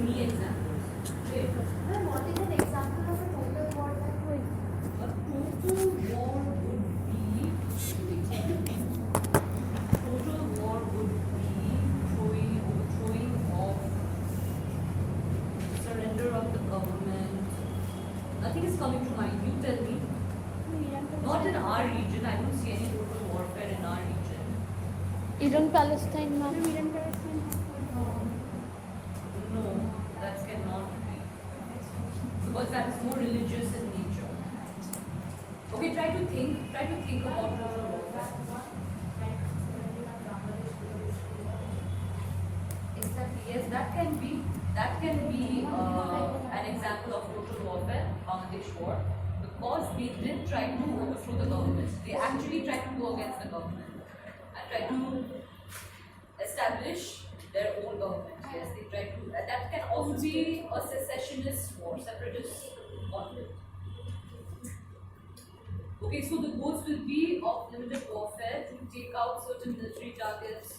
giving me examples. Okay. Well, what is an example of a total war that way? A total war would be overthrowing of surrender of the government. Nothing is coming to mind. You tell me. Not in our region. I don't see any total warfare in our region. Iran Palestine ma'am. No, that cannot be. Because that is more religious in nature. Okay, try to think about total warfare. Exactly, yes, that can be an example of total warfare, Bangladesh war, because they didn't try to overthrow the government. They actually tried to go against the government and try to establish their own government. Yes, they tried to. That can also be a secessionist war, separatist conflict. Okay, so the goals will be of limited warfare to take out certain military targets,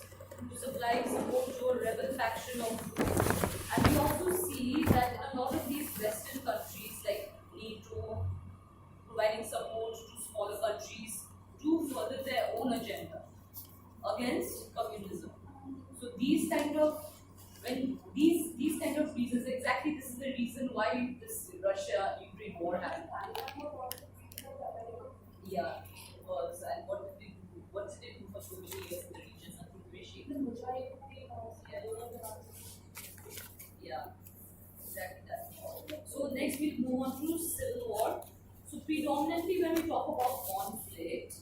to supply support to a rebel faction of groups. And we also see that in a lot of these Western countries like NATO, providing support to smaller countries to further their own agenda against communism. So these kind of reasons, exactly this is the reason why this Russia-Ukraine war happened. Yeah, because and what did they do? What did they do for so many years in the region? Nothing very shape. Yeah, exactly that. So next we'll move on to civil war. So predominantly when we talk about conflict,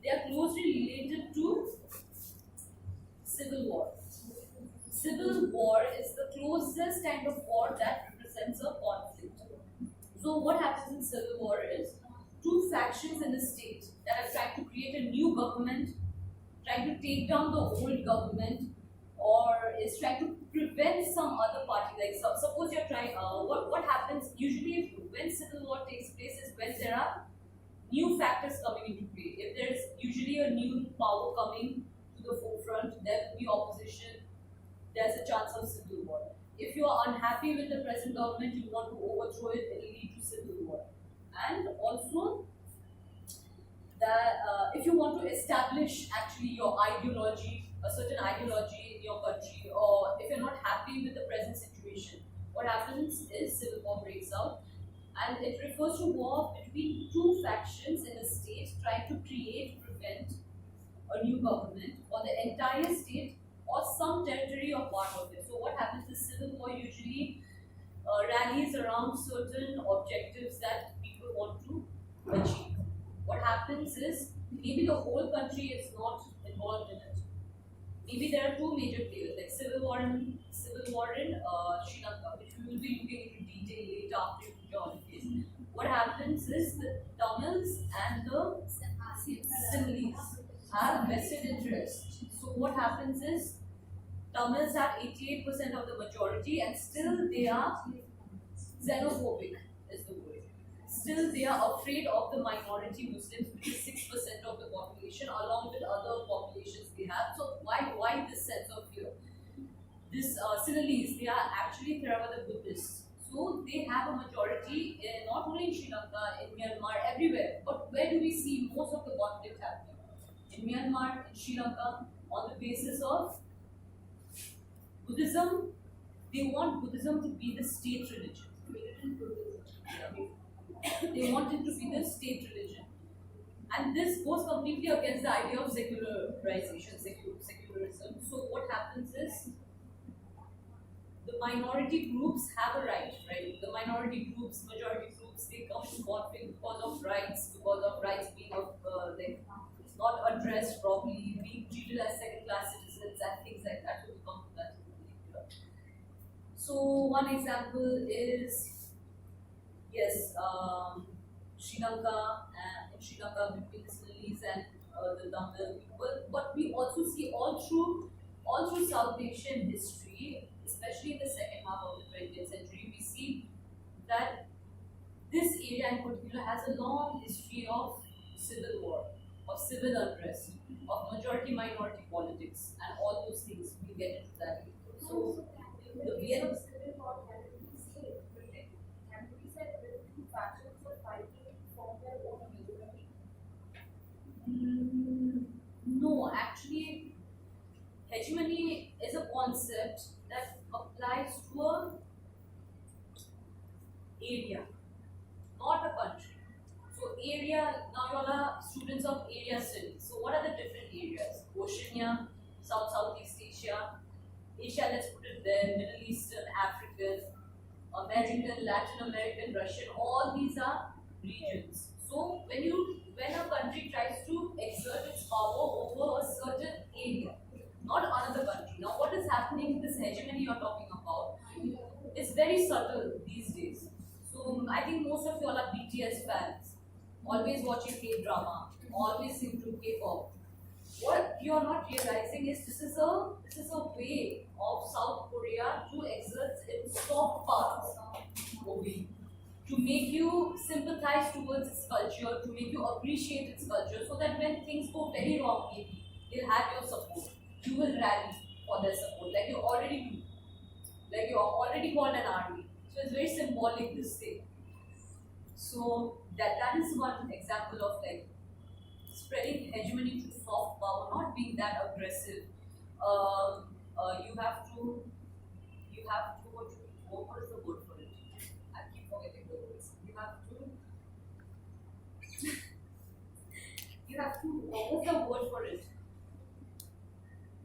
they are closely related to civil war. Civil war is the closest kind of war that represents a conflict. So what happens in civil war is two factions in a state that are trying to create a new government, trying to take down the old government, or is trying to prevent some other party. Like suppose you're trying. What happens usually when civil war takes place is when there are new factors coming into play. If there is usually a new power coming to the forefront, there will be opposition. There's a chance of civil war. If you are unhappy with the present government, you want to overthrow it, it will lead to civil war. And also, that if you want to establish actually your ideology, a certain ideology in your country, or if you're not happy with the present situation, what happens is civil war breaks out, and it refers to war between two factions in a state trying to prevent a new government for the entire state or some territory or part of it. So what happens is civil war usually rallies around certain objectives that people want to achieve. What happens is maybe the whole country is not involved in it. Maybe there are two major players like civil war in Sri Lanka, which we will be looking into detail later after you join this. What happens is the Tamils and the Sinhalese have vested interest. So what happens is Tamils have 88% of the majority and still they are xenophobic is the word. Still they are afraid of the minority Muslims, which is 6% of the population, along with other populations they have. So why this sense of fear? This Sinhalese, they are actually Theravada Buddhists. So they have a majority not only in Sri Lanka, in Myanmar, everywhere. But where do we see most of the conflict happening? In Myanmar, in Sri Lanka, on the basis of Buddhism. They want Buddhism to be the state religion. They want it to be the state religion. And this goes completely against the idea of secularization, secularism. So what happens is the minority groups have a right? The minority groups, majority groups, they come into conflict because of rights being not addressed properly, being treated as second-class citizens and things like that. So we come to that later. So one example is Sri Lanka in Sri Lanka between the Sinhalese and the Tamil people. But we also see all through South Asian history, especially in the second half of the 20th century, we see that this area in particular has a long history of civil war, of civil unrest, of majority-minority politics, and all those things. We'll get into that later. So, the Vietnam. actually hegemony is a concept that applies to a area, not a country. So area, now you all are students of area studies. So what are the different areas? Oceania, Southeast Asia, Asia, let's put it there, Middle Eastern, African, American, Latin American, Russian, all these are regions. So when a country tries to exert its power over a certain area, not another country. Now what is happening, this hegemony you're talking about, is very subtle these days. So I think most of you all are BTS fans, always watching K-drama, always sing to K-pop. What you're not realizing is this is a way of South Korea to exert its soft powers over you, to make you sympathize towards its culture, to make you appreciate its culture, so that when things go very wrong, maybe they'll have your support. You will rally for their support, like you already do, like you already got an army. So it's very symbolic this thing. So that is one example of like spreading hegemony through soft power, not being that aggressive. You have to what is the word for it? I keep forgetting the words. You have to what's the word for it?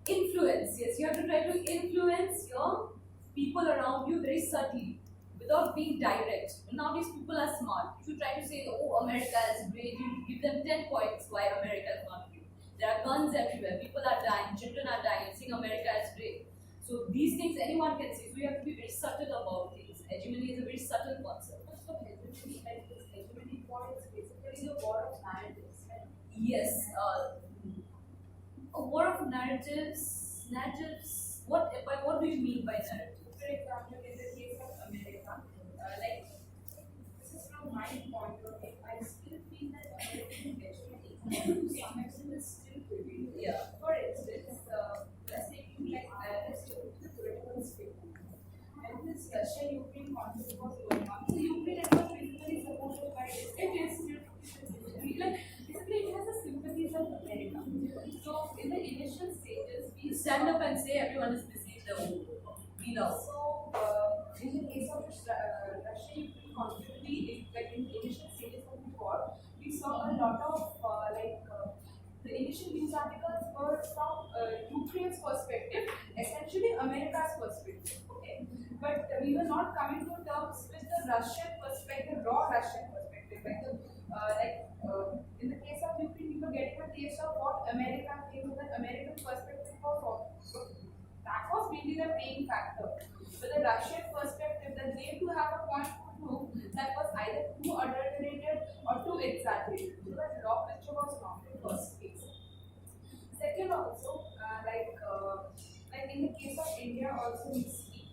Influence. Yes, you have to try to influence your people around you very subtly without being direct. Nowadays people are smart. If you try to say, oh, America is great, you give them 10 points why America is not great. There are guns everywhere, people are dying, children are dying, saying America is great. So these things anyone can say. So you have to be very subtle about things. Hegemony is a very subtle concept. First of hegemony, like this hegemony war is basically the war of narratives. Right? Yes, a war of narratives. Narratives. What do you mean by narrative? For example, in the case of America, like this is from my point of view, I still feel that American hegemony to some extent is still prevailing. Yeah. For instance, let's take you like let's take the political statement. When this Russia-Ukraine conflict was going on, so Ukraine was basically supported by it is still like basically it has the sympathies of America. So in the initial stages, we Stand up and say everyone is busy in the home. We know. So, in the case of Russia-Ukraine conflict, like in the initial stages of the war, we saw a lot of the initial news articles were from Ukraine's perspective, essentially America's perspective. Okay, but we were not coming to terms with the Russian perspective, raw Russian perspective. In the case of Ukraine, we were getting a taste of what America thinks, that American perspective was. That was really the main factor. But the Russian perspective, that they too have a point of view that was either too adulterated or too exaggerated. So the raw picture was wrong in the first place. Second, also, like in the case of India, also we see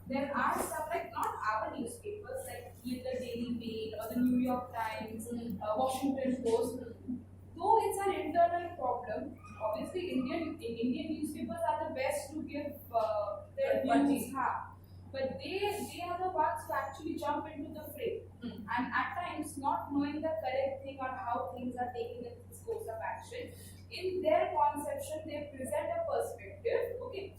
there are some like not our newspapers like the Daily Mail or the New York Times, Washington Post. Though it's an internal problem, obviously Indian newspapers are the best to give their views, but they are the ones who actually jump into the fray, and at times not knowing the correct thing or how things are taking its course of action. In their conception, they present a perspective. Okay,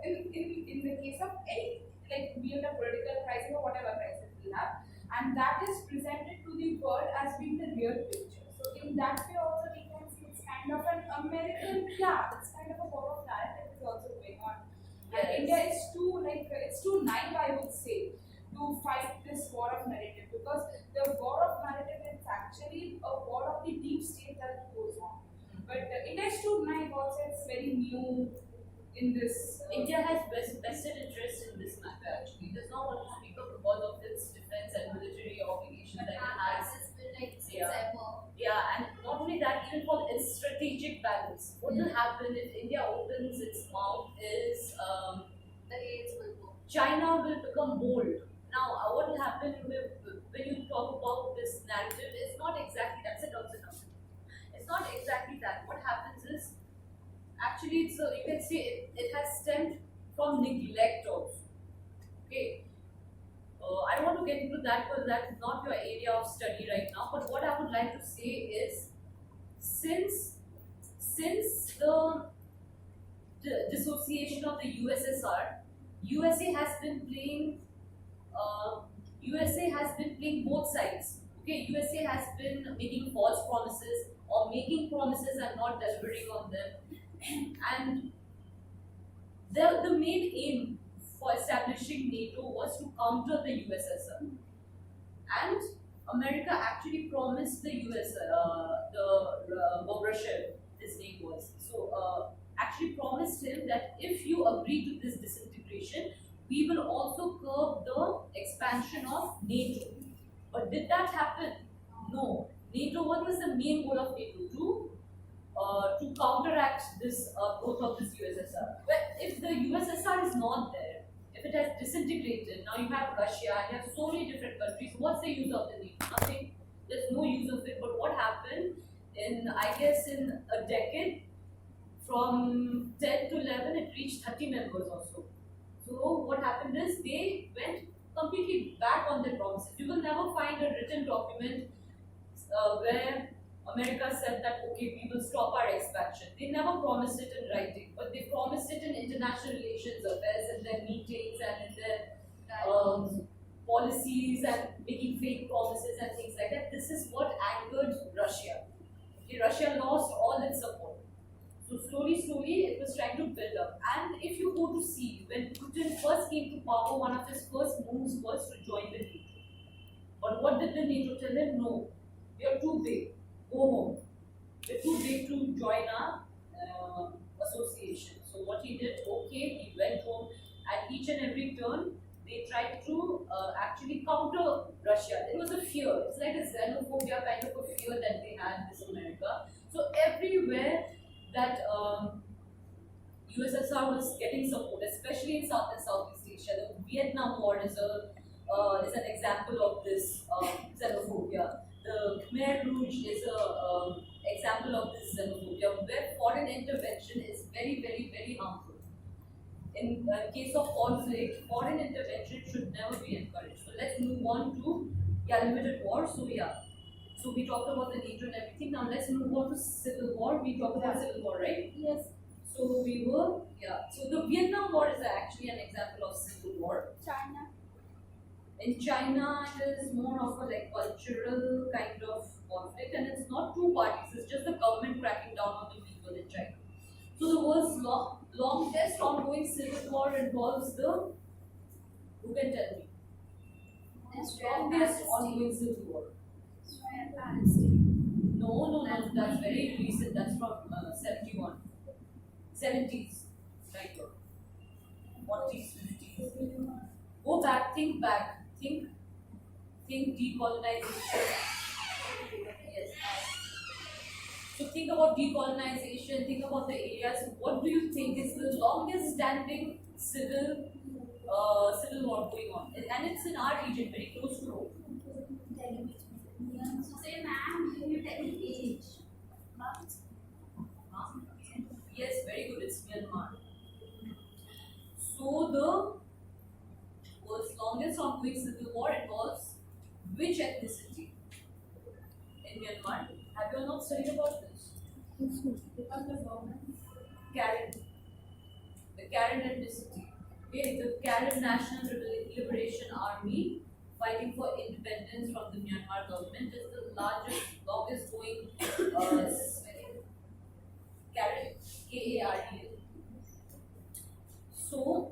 in the case of any like be it a political crisis or whatever crisis we have, and that is presented to the world as being the real picture. So in that way also we can see it's kind of an American, it's kind of a war of narrative is also going on. And Yes. India is too it's too naive, I would say, to fight this war of narrative, because the war of narrative is actually a war of the deep state that goes on. But India is too naive also, it's very new in this. India has vested interest in this matter actually. It does not want to speak up because of its defense and military obligations that it has. It's been like since Yeah. ever. Yeah, and not only that, even for its strategic balance. What will happen if India opens its mouth is The AIDS will go. China will become bold. Now, what will happen when you talk about this narrative? It's not exactly that. Sit down, sit down. It's not exactly that. What happens is actually you can see it has stemmed from neglect also. Okay. I don't want to get into that because that is not your area of study right now. But what I would like to say is, since the dissociation of the USSR, USA has been playing uh, USA has been playing both sides. Okay, USA has been making false promises or making promises and not delivering on them. And the main aim for establishing NATO was to counter the USSR. And America actually promised the US, Gorbachev, his name was. So, actually promised him that if you agree to this disintegration, we will also curb the expansion of NATO. But did that happen? No. NATO, what was the main goal of NATO? To counteract this growth of this USSR. But if the USSR is not there, if it has disintegrated, now you have Russia and you have so many different countries, what's the use of the NATO? Nothing. There's no use of it. But what happened I guess, in a decade, from 10 to 11, it reached 30 members or so. So what happened is they went completely back on their promises. You will never find a written document where America said that okay, we will stop our expansion. They never promised it in writing, but they promised it in international relations affairs, in their meetings and in their policies and making fake promises and things like that. This is what angered Russia. Okay, Russia lost all its support. So slowly, it was trying to build up. And if you go to see, when Putin first came to power, one of his first moves was to join the NATO. But what did the NATO tell him? No, we are too big. Go home. We're too big to join our association. So what he did, okay, he went home. At each and every turn, they tried to actually counter Russia. It was a fear. It's like a xenophobia kind of a fear that they had in this America. So everywhere that USSR was getting support, especially in South and Southeast Asia. The Vietnam War is an example of this xenophobia. The Khmer Rouge is a example of this xenophobia, where foreign intervention is very harmful. In case of conflict, foreign intervention should never be encouraged. So let's move on to limited war. So yeah, so we talked about the NATO and everything. Now let's move on to civil war. We talked about civil war, right? Yes. So we were, yeah. So the Vietnam War is actually an example of civil war. China. In China, it is more of a like cultural kind of conflict, and it's not two parties. It's just the government cracking down on the people in China. So the world's longest ongoing civil war involves the. Who can tell me? Longest ongoing civil war. Israel, Palestine. No, that's very recent. That's from 71. 70s, right? 40s, 50s. Go back, think back, think decolonization. Yes. So think about decolonization, think about the areas. What do you think is the longest standing civil war going on? And it's in our region, very close to home. So say, ma'am, you tell me age. Yes, very good. It's Myanmar. So the world's longest ongoing civil war involves which ethnicity in Myanmar? Have you not studied about this? Because the government. Karen. The Karen ethnicity. Okay, the Karen National Liberation Army, fighting for independence from the Myanmar government, is the longest going Karen, Karen. So,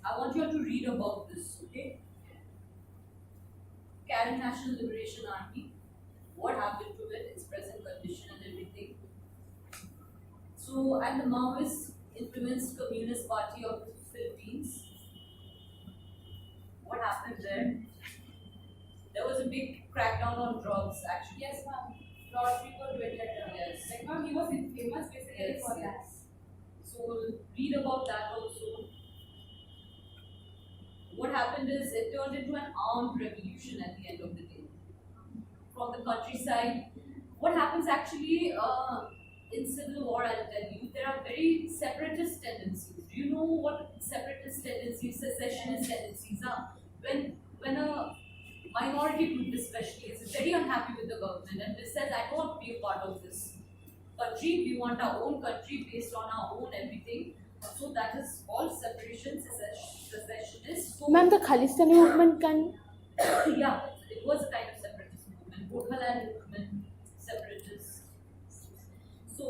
I want you all to read about this, okay? Karen National Liberation Army, what happened to it, its present condition and everything. So, and the Maoist influenced Communist Party of the Philippines. What happened there? There was a big crackdown on drugs, actually. Yes, ma'am. Rodrigo Duterte. Yes. Like, ma'am, he was famous basically Yes, for that. yes. So read about that also. What happened is it turned into an armed revolution at the end of the day. From the countryside, what happens actually in civil war, I'll tell you, there are very separatist tendencies. Do you know what separatist tendencies, secessionist tendencies are? When a minority group especially is very unhappy with the government and they says, I don't want to be a part of this. country. We want our own country based on our own everything. So that is all separation, secessionist. So Ma'am, the Khalistani movement can. yeah, it was a kind of separatist movement, Gurkhaland movement, separatists. So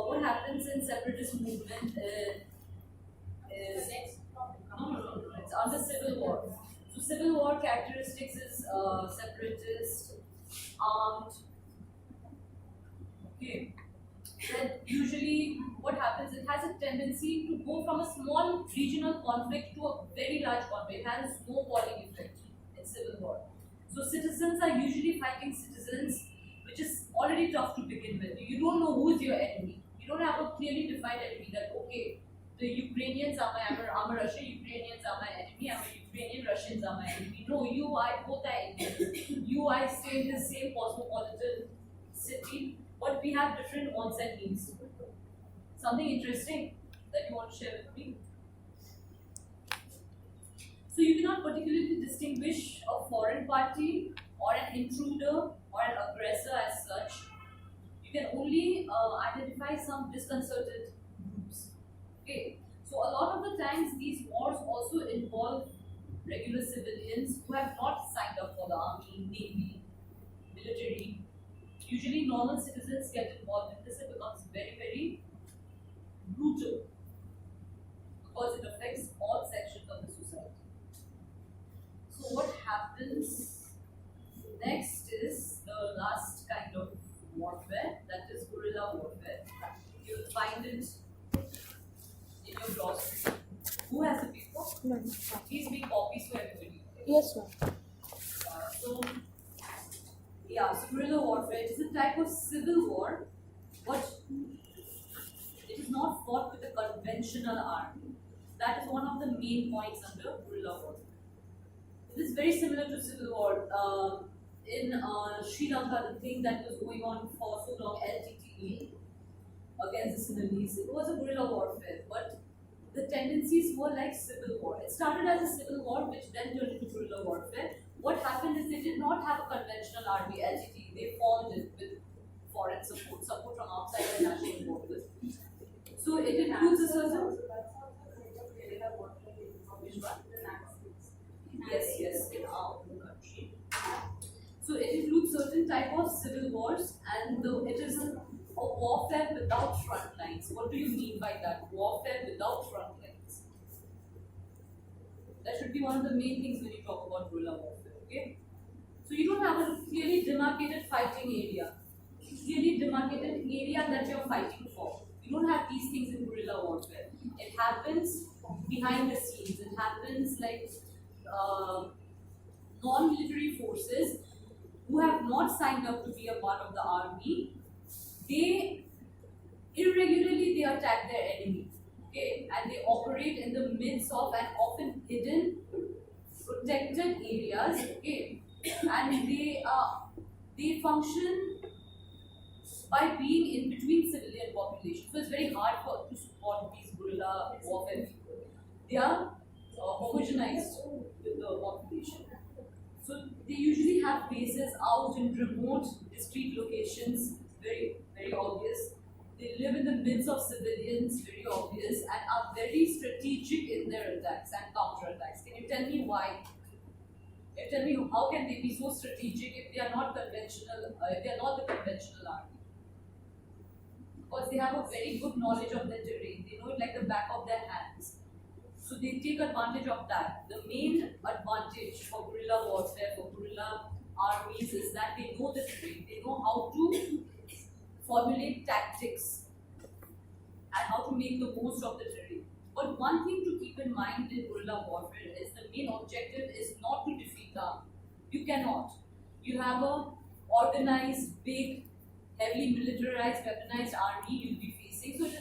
what happens in separatist movement is no, it's under civil war. So civil war characteristics is separatist, armed. Okay. Then usually what happens, it has a tendency to go from a small regional conflict to a very large conflict. It has a snowballing effect in civil war. So citizens are usually fighting citizens, which is already tough to begin with. You don't know who is your enemy. You don't have a clearly defined enemy that, okay, the Ukrainians are I'm a Russian, Ukrainians are my enemy, I'm a Ukrainian, Russians are my enemy. No, you, I, both are enemies. You, I stay in the same cosmopolitan city, but we have different wants and needs. Something interesting that you want to share with me? So you cannot particularly distinguish a foreign party or an intruder or an aggressor as such. You can only identify some disconcerted groups. Okay, so a lot of the times these wars also involve regular civilians who have not signed up for the army, navy, military. Usually normal citizens get involved in this. It becomes very, very brutal because it affects all sections of the society. So what happens next is the last kind of warfare, that is guerrilla warfare. You'll find it in your glossary. Who has the paper? Ma'am. Please make copies for everybody. Yes, ma'am. So yeah, so guerrilla warfare, it is a type of civil war, but it is not fought with a conventional army. That is one of the main points under guerrilla warfare. It is very similar to civil war. In Sri Lanka, the thing that was going on for so long, LTTE, against the Sinhalese, it was a guerrilla warfare, but the tendencies were like civil war. It started as a civil war, which then turned into guerrilla warfare. What happened is they did not have a conventional army, LTT. They formed it with foreign support from outside the national borders. So it includes a certain. Which one? Yes, in our own country. So it includes certain type of civil wars, and it is a warfare without front lines. What do you mean by that? Warfare without front lines. That should be one of the main things when you talk about guerrilla warfare. Okay. So you don't have a clearly demarcated fighting area, clearly demarcated area that you're fighting for. You don't have these things in guerrilla warfare. It happens behind the scenes. It happens like non-military forces who have not signed up to be a part of the army. They irregularly they attack their enemy. Okay, and they operate in the midst of and often hidden, protected areas. Okay, and they function by being in between civilian population. So it's very hard to support these guerrilla warfare people. They are homogenized with the population. So they usually have bases out in remote, discrete locations, very, very obvious. They live in the midst of civilians, very obvious, and are very strategic in their attacks and counterattacks. Can you tell me why? Can you tell me how can they be so strategic if they are not conventional? If they are not the conventional army? Because they have a very good knowledge of the terrain. They know it like the back of their hands. So they take advantage of that. The main advantage for guerrilla warfare, for guerrilla armies, is that they know the terrain. They know how to formulate tactics and how to make the most of the terrain. But one thing to keep in mind in guerrilla warfare is the main objective is not to defeat the army. You cannot. You have a organized, big, heavily militarized, weaponized army you'll be facing. So it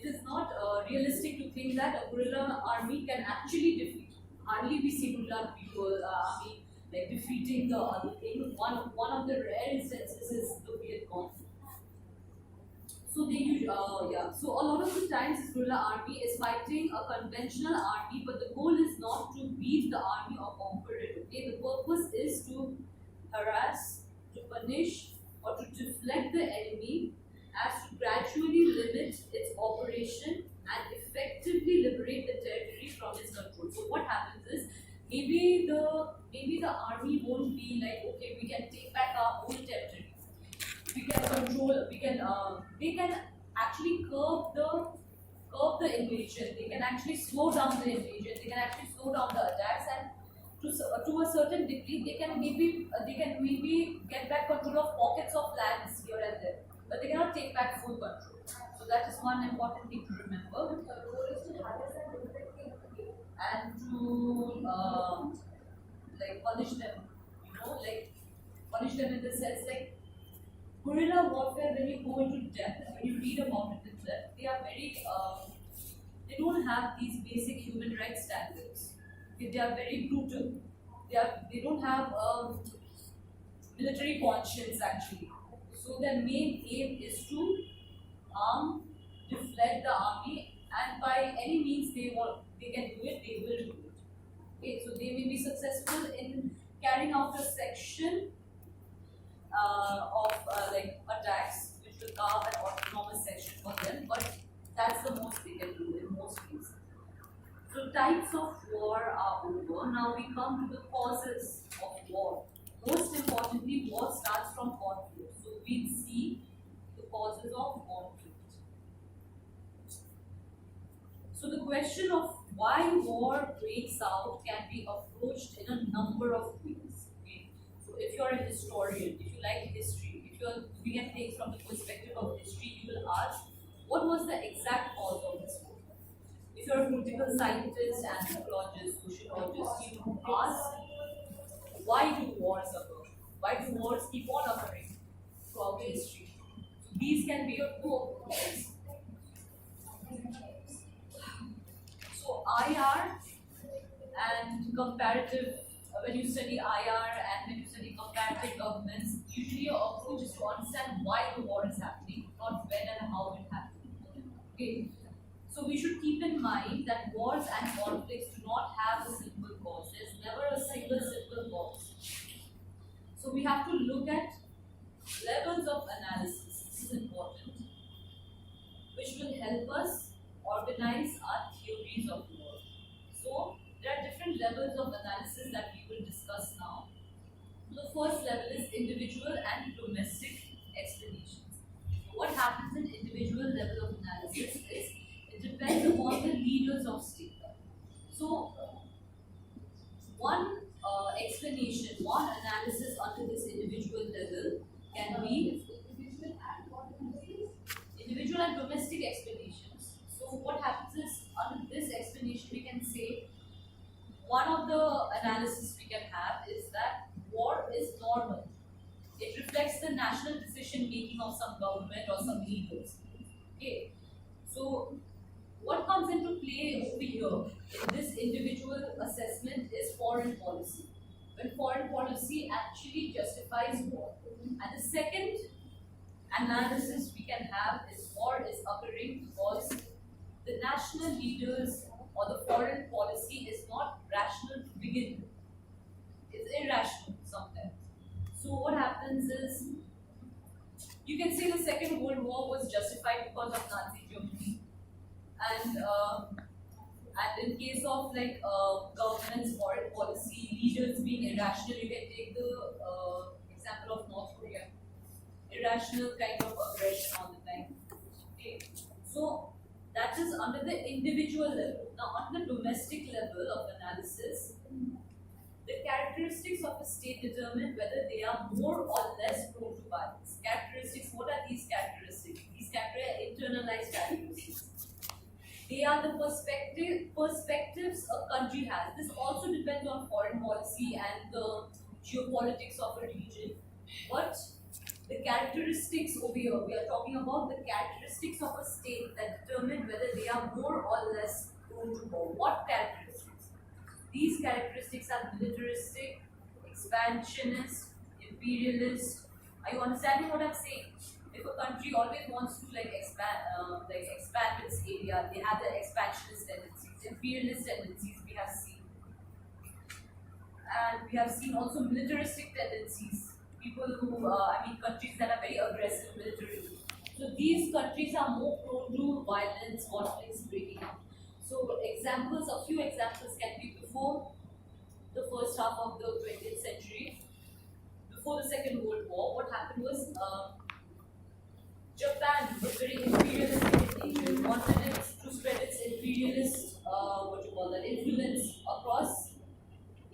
is not realistic to think that a guerrilla army can actually defeat. Hardly we see guerrilla people army like defeating the other thing. One of the rare instances is the Viet Cong. So they use So a lot of the times this guerrilla army is fighting a conventional army, but the goal is not to beat the army or conquer it. Okay, the purpose is to harass, to punish, or to deflect the enemy as gradually limit its operation and effectively liberate the territory from its control. So what happens is maybe the army won't be like, okay, we can take back our whole territory, we can control, we can they can actually curb the invasion, they can actually slow down the invasion, they can actually slow down the attacks, and to a certain degree they can maybe get back control of pockets of lands here and there, but they cannot take back full control. So that is one important thing to remember. And to like punish them, like punish them in the sense like guerrilla warfare. When you go into depth, when you read about it in depth, they are very they don't have these basic human rights standards. Okay, they are very brutal. They don't have military conscience actually. So their main aim is to deflect the army, and by any means they can do it, they will do it. Okay, so they may be successful in carrying out a section of like attacks, which will carve an autonomous section for them, but that's the most they can do in most cases. So types of war are over. Now we come to the causes of war. Most importantly, war starts from conflict. So we'll see the causes of conflict. So the question of why war breaks out can be approached in a number of ways. Okay? So if you're a historian, if you like history, if you're looking at things from the perspective of history, you will ask, what was the exact cause of this war? If you're a political scientist, anthropologist, sociologist, you will ask, why do wars occur? Why do wars keep on occurring throughout history? So these can be your two approaches. So IR and comparative, when you study IR and when you study comparative governments, usually your approach is to understand why the war is happening, not when and how it happened. Okay. So we should keep in mind that wars and conflicts do not have a simple cause. There's never a single simple cause. So we have to look at levels of analysis. This is important, which will help us organize our theories of war. So there are different levels of analysis that we will discuss now. The first level is individual and domestic explanations. What happens in individual level of analysis is it depends upon the leaders of state. So one explanation, one analysis under this individual level can be individual and domestic explanations. So what happens is under this explanation we can say one of the analysis we can have is that war is normal. It reflects the national decision making of some government or some leaders. Okay. So what comes into play over here in this individual assessment is foreign policy. When foreign policy actually justifies war. And the second analysis we can have is war is occurring because the national leaders or the foreign policy is not rational to begin with. It's irrational sometimes. So what happens is you can say the Second World War was justified because of Nazi Germany, and in case of like governments, foreign policy, leaders being irrational, you can take the example of North Korea. Irrational kind of aggression all the time. Okay, so that is under the individual level. Now, on the domestic level of analysis, the characteristics of a state determine whether they are more or less prone to violence. Characteristics, what are these characteristics? These characteristics are internalized characteristics. They are the perspectives a country has. This also depends on foreign policy and the geopolitics of a region. But the characteristics over here, we are talking about the characteristics of a state that determine whether they are more or less prone to war. What characteristics? These characteristics are militaristic, expansionist, imperialist. Are you understanding what I'm saying? If a country always wants to expand its area, they have the expansionist tendencies, imperialist tendencies we have seen, and we have seen also militaristic tendencies. People who, countries that are very aggressive militarily. So these countries are more prone to violence, conflicts breaking out. So examples, a few examples can be before the first half of the 20th century, before the Second World War. What happened was Japan was very imperialistic in nature, wanted it to spread its imperialist, what you call that, influence across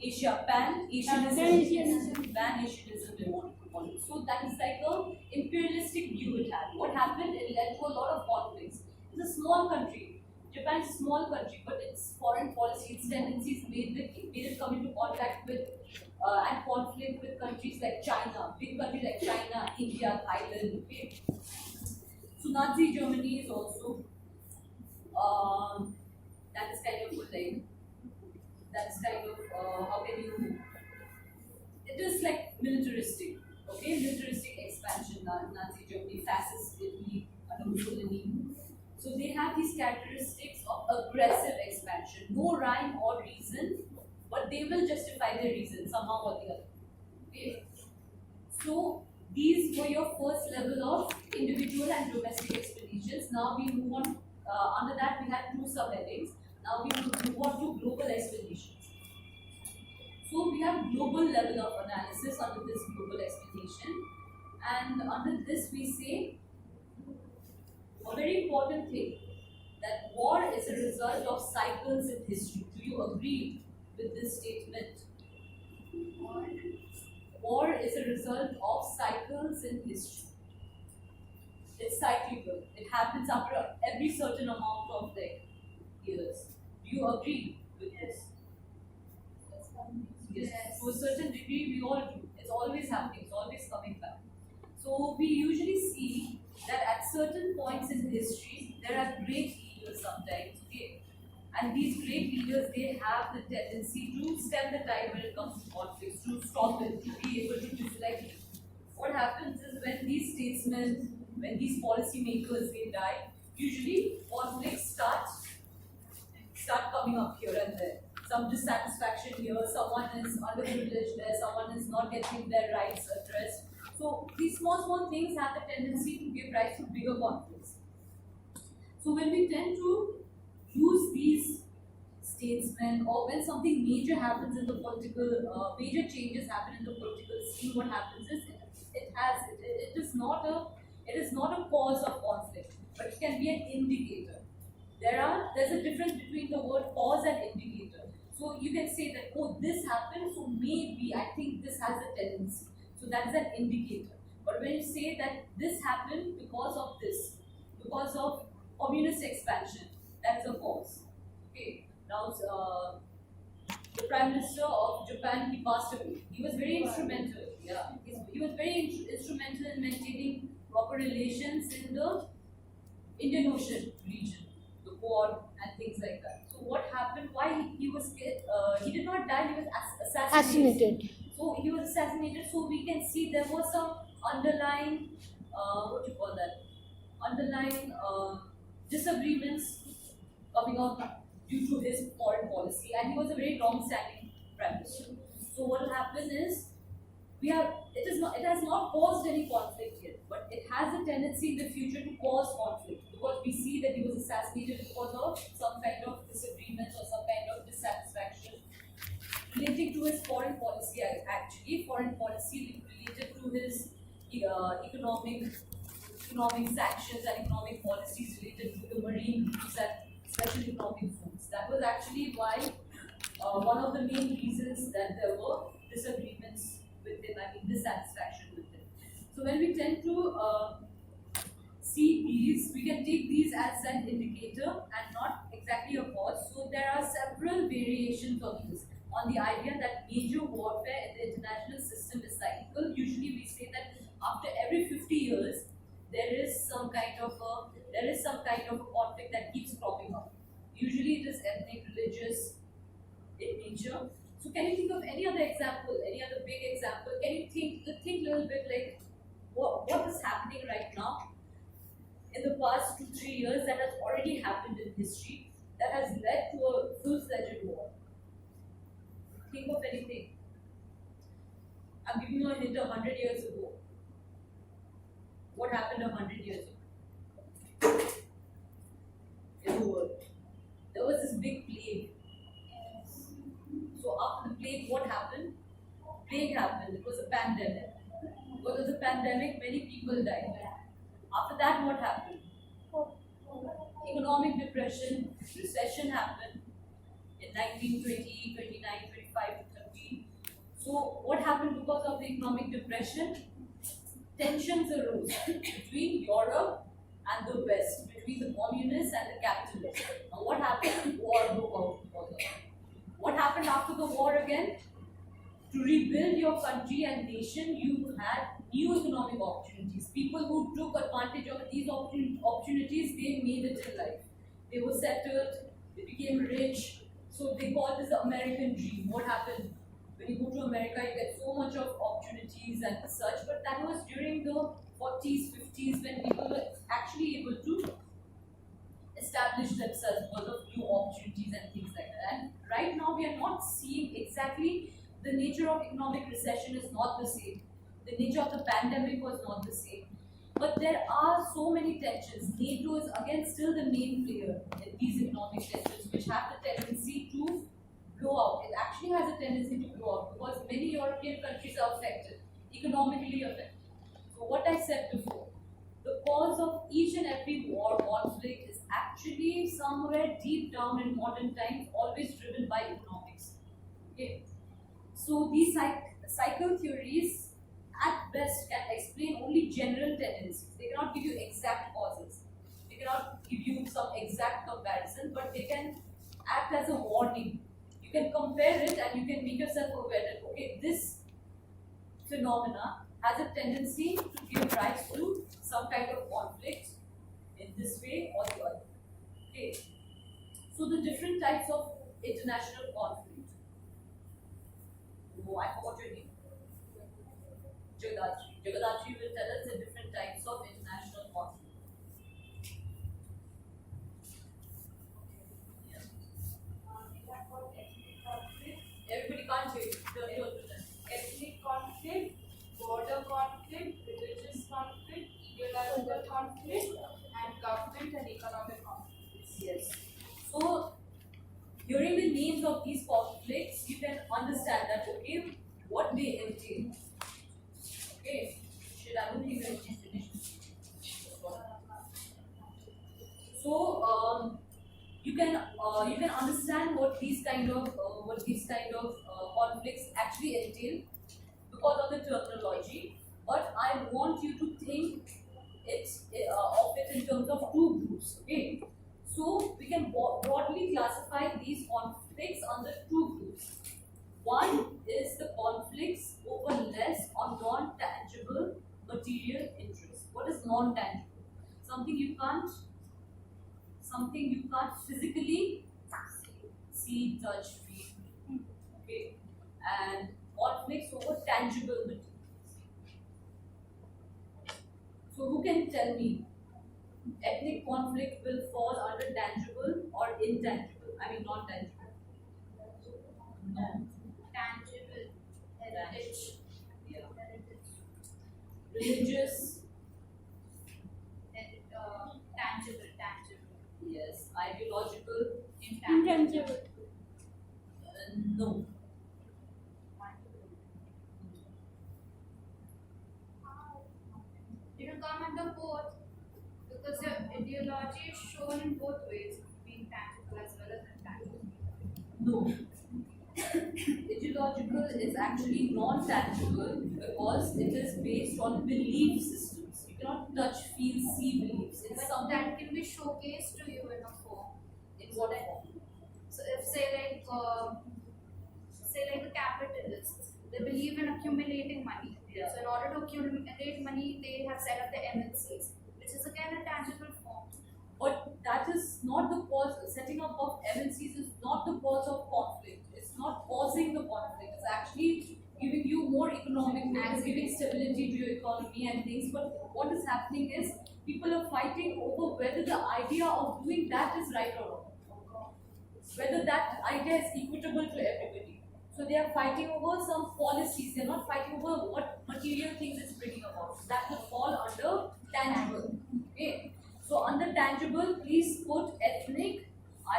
Asia, Pan-Asianism, Pan-Asianism they want to call it. So that is like a imperialistic view it had. What happened? It led to a lot of conflicts. It's a small country. Japan is a small country, but its foreign policy, its tendencies made it come into contact with and conflict with countries like China, big countries like China, India, Thailand. Okay? So Nazi Germany is also that is kind of like that's kind of how can you it is like militaristic, okay, militaristic expansion. Nazi Germany, fascist Italy under Mussolini, so they have these characteristics of aggressive expansion, no rhyme or reason, but they will justify their reason somehow or the other. Okay, so these were your first level of individual and domestic expeditions. Now we move on. Under that, we had two subheadings. Now we move on to global expeditions. So we have global level of analysis under this global expedition, and under this we say a very important thing that war is a result of cycles in history. Do you agree with this statement? War is a result of cycles in history. It's cyclical. It happens after every certain amount of like years. Do you agree with this? Yes. To a certain degree, we all do. It's always happening. It's always coming back. So we usually see that at certain points in history, there are great leaders sometimes. Okay, and these great leaders, they have the tendency to stem the tide when it comes to conflicts, to stop it, to be able to deflect it. What happens is when these statesmen, when these policymakers, they die, usually conflicts start coming up here and there. Some dissatisfaction here, someone is underprivileged there, someone is not getting their rights addressed. So these small things have the tendency to give rise to bigger conflicts. So when we tend to use these statesmen, or when something major happens in the political, major changes happen in the political scene, what happens is it is not a cause of conflict, but it can be an indicator. There's a difference between the word cause and indicator. So you can say that, oh, this happened, so maybe I think this has a tendency. So that's an indicator. But when you say that this happened because of this, because of communist expansion, that's a cause. Okay. Now the Prime Minister of Japan, he passed away. He was very instrumental. Yeah, he was very instrumental in maintaining proper relations in the Indian Ocean region, the Quad, and things like that. So what happened? Why he was he did not die? He was assassinated. So he was assassinated. So we can see there was some underlying what do you call that? Underlying disagreements coming out due to his foreign policy, and he was a very long-standing prime minister. So what will happen is it has not caused any conflict yet, but it has a tendency in the future to cause conflict because we see that he was assassinated because of some kind of disagreement or some kind of dissatisfaction relating to his foreign policy. Actually, foreign policy related to his economic sanctions and economic policies related to the marine routes and special economic zones. That was actually why one of the main reasons that there were disagreements with him, dissatisfaction with him. So when we tend to see these, we can take these as an indicator and not exactly a cause. So there are several variations of this on the idea that major warfare in the international system is cyclical. Usually we say that after every 50 years, there is some kind of a conflict that keeps cropping up. Usually it is ethnic, religious in nature. So can you think of any other example, any other big example? Can you think a little bit like what is happening right now in the past 2-3 years that has already happened in history that has led to a full-fledged war? Think of anything. I'm giving you a hint. 100 years ago. What happened 100 years ago? plague, what happened? Plague happened. It was a pandemic. Because of the pandemic, many people died. After that, what happened? Economic depression, recession happened in 1920, 29, 25 to 30. So what happened because of the economic depression? Tensions arose between Europe and the West, between the communists and the capitalists. Now what happened? War broke out because of it. What happened after the war again? To rebuild your country and nation, you had new economic opportunities. People who took advantage of these opportunities, they made it in life. They were settled, they became rich. So they call this the American dream. What happened? When you go to America, you get so much of opportunities and such, but that was during the 40s, 50s when people were actually able to establish themselves because of new opportunities and things like that. And right now, we are not seeing exactly the nature of economic recession is not the same. The nature of the pandemic was not the same. But there are so many tensions. NATO is again still the main player in these economic tensions, which have the tendency to blow out. It actually has a tendency to blow out because many European countries are affected, economically affected. So, what I said before, the cause of each and every war, conflict is actually somewhere deep down in modern times, always driven by economics. Okay. So these cycle theories at best can explain only general tendencies. They cannot give you exact causes. They cannot give you some exact comparison, but they can act as a warning. You can compare it and you can make yourself aware that okay, this phenomena has a tendency to give rise to some kind of conflict in this way or the other. Okay. So the different types of international conflict. Oh, I forgot your name. Jagadatri. Jagadatri will tell us the different types of international conflict. Yeah. Everybody can't hear you. Turn your to them. Ethnic conflict, border conflict, religious conflict, ideological conflict, and government and economic conflict. Yes. So, hearing the names of these conflicts, you can understand that okay, what they entail. Okay. Should I don't think that finish? So, you can understand what these kind of conflicts actually entail because of the terminology. But I want you to think of it in terms of two groups. Okay, so we can broadly classify these conflicts under two groups. One is the conflicts over less or non-tangible material interests. What is non-tangible? Something you can't physically see, touch, feel. Okay, and conflicts over tangible materials. So who can tell me ethnic conflict will fall under tangible or intangible? I mean non-tangible. No. Tangible. Heritage. Yeah. Heritage. Religious. Tangible. Tangible. Yes. Ideological. Intangible. No. It will come under both because your ideology is shown in both ways, being tangible as well as intangible. No. Ideological is actually non-tangible because it is based on belief systems. You cannot touch, feel, see beliefs. It's But something that can be showcased to you in a form. in what form? So if say like the capitalists, they believe in accumulating money. Yeah. So in order to accumulate money, they have set up the MNCs, which is again a tangible form. But that is not the cause. Setting up of MNCs is not the cause of conflict. It's not causing the conflict. It's actually giving you more economic and giving stability to your economy and things. But what is happening is people are fighting over whether the idea of doing that is right or wrong. Whether that idea is equitable to everybody. So they are fighting over some policies. They're not fighting over what material things it's bringing about. That will fall under tangible. Okay. So under tangible, please put ethnic,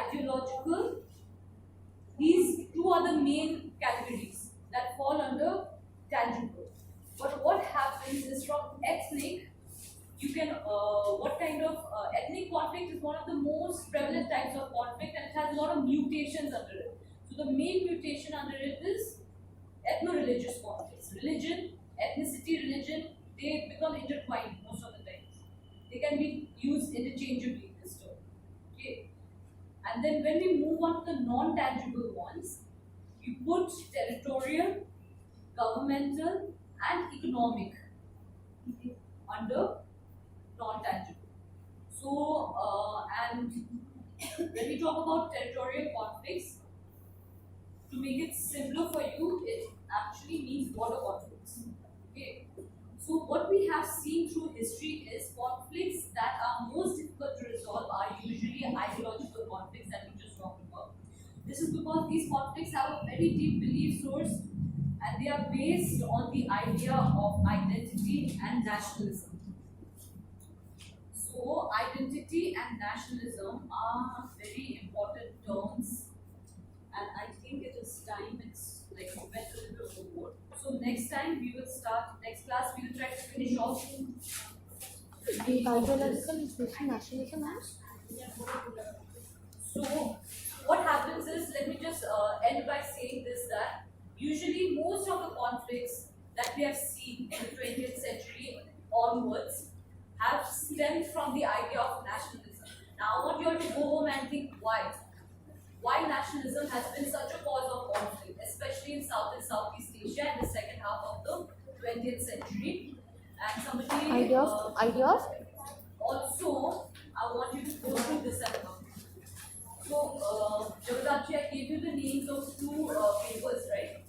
ideological. These two are the main categories. that fall under tangible. But what happens is from ethnic, you can, what kind of ethnic conflict is one of the most prevalent types of conflict, and it has a lot of mutations under it. So the main mutation under it is ethno-religious conflicts. Religion, ethnicity, religion, they become intertwined most of the time. They can be used interchangeably, this term. Okay. And then when we move on to the non-tangible ones, you put territorial, governmental, and economic under non-tangible. So, and when we talk about territorial conflicts, to make it simpler for you, it actually means border conflicts. Okay. So what we have seen through history is conflicts that are most difficult to resolve are usually ideological conflicts that we just talked about. This is because these conflicts have a very deep belief source, and they are based on the idea of identity and nationalism. So identity and nationalism are very important terms, and I think it is time. It's like went a little overboard. So next time we will start. Next class we will try to finish off. Ideological inflation nationalism has? So what happens is, let me just end by saying this, that usually most of the conflicts that we have seen in the 20th century onwards have stemmed from the idea of nationalism. Now I want you all to go home and think why. Why nationalism has been such a cause of conflict, especially in South and Southeast Asia in the second half of the 20th century. And somebody Ideas? also, I want you to go through this and now. So, Jagadachi, I gave you the names of two papers, right?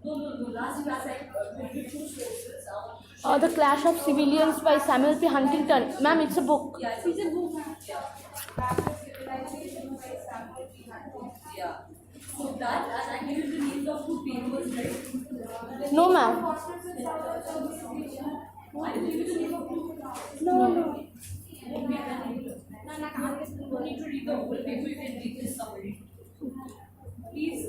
No. Last class I told you two sources. I want you to share. The Clash of Civilians by Samuel P. Huntington. Ma'am, it's a book. Yeah, it's a book. Yeah. Yeah. So that, and I gave you the names of two papers, right? No, ma'am. I didn't give you the name of two. No. You don't need to read the whole paper, you can read this summary. Please,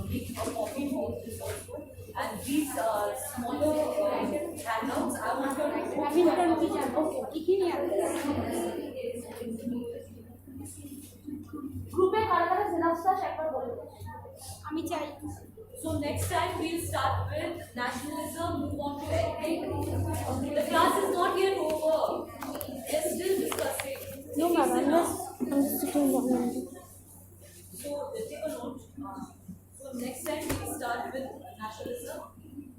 make a copy of this also. And these smaller handouts, I want you গ্রুপে কারা কারা জেরক্সটা একবার বলে দাও আমি চাই So next time we'll start with nationalism, move on to ethnic. The class is not yet over. We're still discussing. No, ma'am, I'm just sitting down. So take a note. So next time we'll start with nationalism,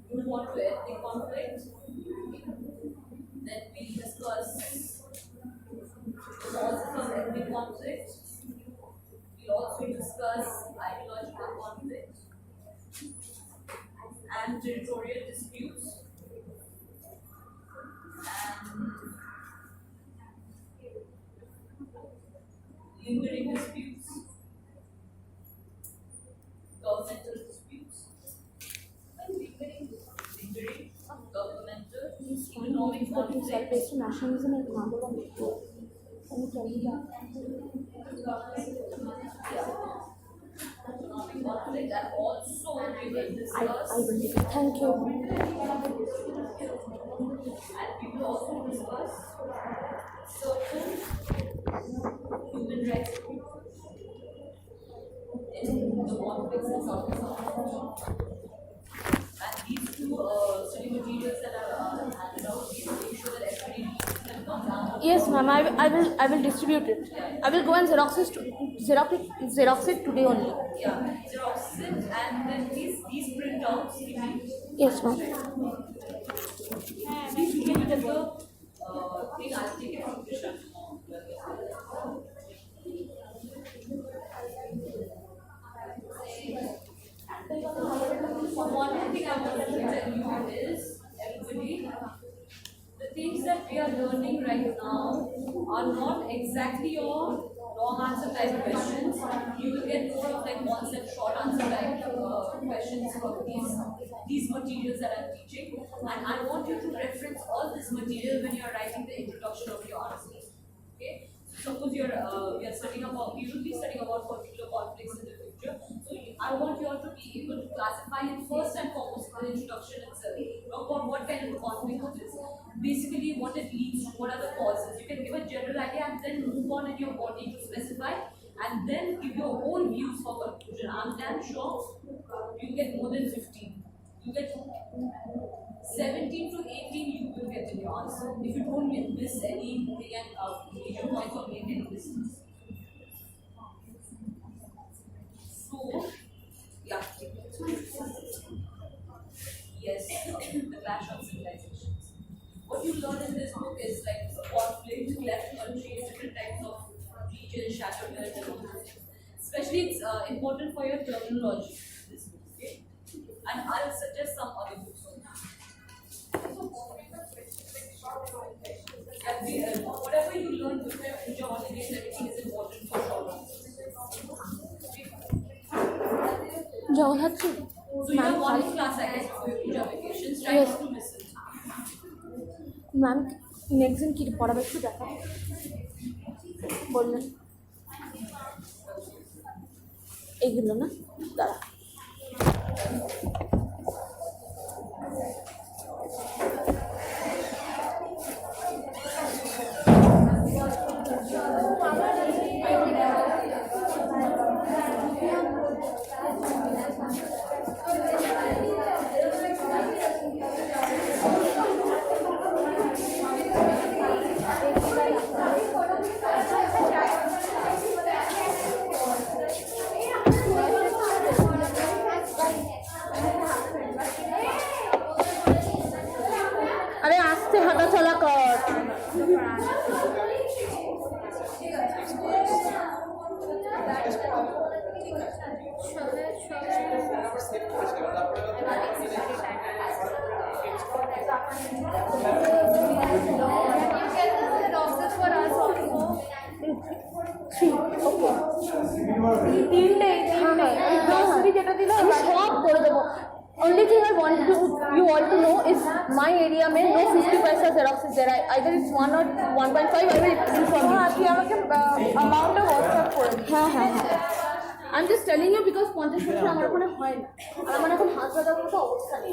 move on to ethnic conflict. Then we'll discuss causes of ethnic conflict. We'll also discuss ideological conflict and territorial disputes and lingering disputes, governmental disputes, lingering governmental, economic conflict, Based on nationalism and number of people. Can you tell me that? economic conflict, and also we will discuss. I will. Thank you. And we will also discuss certain human rights in the conflicts in South and South. And these two study materials that are handed out, we will make sure that everybody reads them, not download. Yes, ma'am. I will distribute it. I will go and Xerox it today only. Yeah, Xerox it, and then these printouts we make. Yes, ma'am. Please give it as a thing. I'll take it from Krishan. One thing I want to tell you is, everybody, the things that we are learning right now are not exactly your long answer type questions. You will get more of like concept short answer type questions from these materials that I'm teaching. And I want you to reference all this material when you are writing the introduction of your answers. Okay? Suppose you are we are studying about, we will be studying about particular conflicts in the future. So I want you all to be able to classify it first and foremost in the introduction itself. About what kind of a conflict it is. Basically, what it leads to, what are the causes. You can give a general idea and then move on in your body to specify, and then give your own views for conclusion. I'm damn sure you get more than 15. You get 17 to 18, you will get in your answer. If you don't miss anything and major points or make any mistakes. So, yeah. Yes, the clash of civilizations. What you learn in this book is like conflict, left countries, different types of regions, shattered and all that. Especially, it's important for your terminology. This book, okay? And I'll suggest some other books on that. Whatever you learn before future holidays, everything is important for short answers. Jawaharlal. So you have one class, I guess, before your future vacations. Try Yes. not to miss it. Ma'am next দিন কি পড়াবে একটু দেখা বললেন এইগুলো না দাঁড়া আরে আস্তে হাঁটা চলা কর আমি সব করে দেবো only thing I want to you all to know is my area में no 50 paisa xerox is there. Either it's 1 or 1.5. I will inform you. আপনি আমাকে amount WhatsApp করে দিন হ্যাঁ হ্যাঁ হ্যাঁ I'm just telling you because 50 পয়সা আমার ওখানে হয় না আর আমার এখন হাত ব্যথার মতো অবস্থা নেই